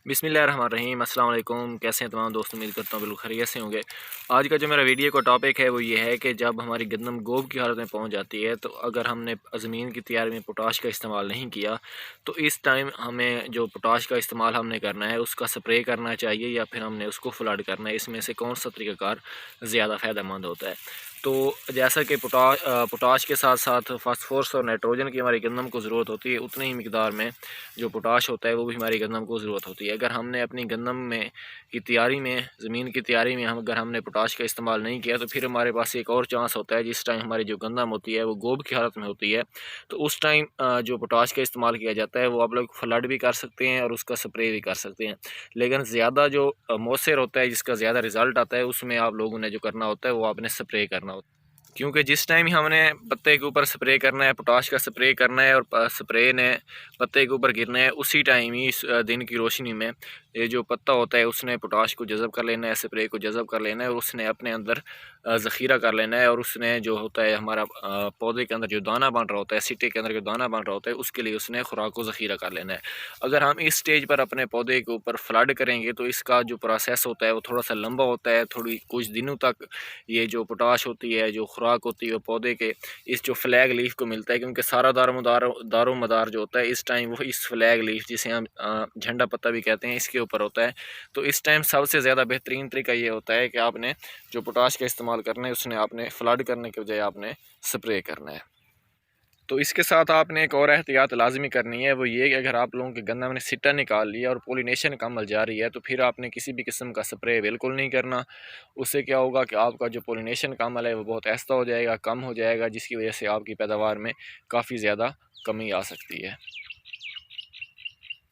बिस्मिल्लाहिर्रहमानिर्रहीम। अस्सलाम वालेकुम। कैसे हैं तमाम दोस्त? उम्मीद करता हूँ बिल्कुल खैरियत से होंगे। आज का जो मेरा वीडियो का टॉपिक है वो ये है कि जब हमारी गंदम गोब की हालत में पहुँच जाती है, तो अगर हमने ज़मीन की तैयारी में पोटाश का इस्तेमाल नहीं किया, तो इस टाइम हमें जो पोटाश का इस्तेमाल हमने करना है उसका स्प्रे करना चाहिए या फिर हमने उसको फ्लड करना है। इसमें से कौन सा तरीक़ाकार ज़्यादा फ़ायदेमंद होता है? तो जैसा कि पोटाश के साथ साथ फास्फोरस और नाइट्रोजन की हमारी गंदम को ज़रूरत होती है, उतनी ही मिकदार में जो पोटाश होता है वो भी हमारी गंदम को ज़रूरत होती है। अगर हमने अपनी गंदम में की तैयारी में ज़मीन की तैयारी में अगर हमने पोटाश का इस्तेमाल नहीं किया, तो फिर हमारे पास एक और चांस होता है जिस टाइम हमारी जो गंदम होती है वो गोब की हालत में होती है, तो उस टाइम जो पोटाश का इस्तेमाल किया जाता है वो आप लोग फ्लड भी कर सकते हैं और उसका स्प्रे भी कर सकते हैं। लेकिन ज़्यादा जो मौसर होता है, जिसका ज़्यादा रिज़ल्ट आता है, उसमें आप लोगों ने जो करना होता है वो आपने स्प्रे करना होता है। क्योंकि जिस टाइम ही हमने पत्ते के ऊपर स्प्रे करना है, पोटाश का स्प्रे करना है और स्प्रे ने पत्ते के ऊपर गिरना है, उसी टाइम ही इस दिन की रोशनी में ये जो पत्ता होता है उसने पोटाश को जज़ब कर लेना है, स्प्रे को जज़ब कर लेना है और उसने अपने अंदर ज़ख़ीरा कर लेना है। और उसने जो होता है हमारा पौधे के अंदर जो दाना बन रहा होता है, सिट्टे के अंदर जो दाना बन रहा होता है, उसके लिए उसने खुराक को ज़ख़ीरा कर लेना है। अगर हम इस स्टेज पर अपने पौधे के ऊपर फ्लड करेंगे, तो इसका जो प्रोसेस होता है वो थोड़ा सा लंबा होता है। थोड़ी कुछ दिनों तक ये जो पोटाश होती है, जो खुराक होती है, वो पौधे के इस जो फ्लैग लीफ को मिलता है, क्योंकि सारा दारो मदार जो होता है इस टाइम वो इस फ्लैग लीफ, जिसे हम झंडा पत्ता भी कहते हैं, इसके ऊपर होता है। तो इस टाइम सबसे ज़्यादा बेहतरीन तरीका ये होता है कि आपने जो पोटाश का इस्तेमाल करना है उसने आपने फ्लड करने के बजाय आपने स्प्रे करना है। तो इसके साथ आपने एक और एहतियात लाज़मी करनी है, वो ये कि अगर आप लोगों के गंदम ने सिट्टा निकाल लिया और पोलिनेशन का अमल जारी है, तो फिर आपने किसी भी किस्म का स्प्रे बिल्कुल नहीं करना। उससे क्या होगा कि आपका जो पोलिनेशन का अमल है वो बहुत आहिस्ता हो जाएगा, कम हो जाएगा, जिसकी वजह से आपकी पैदावार में काफ़ी ज़्यादा कमी आ सकती है।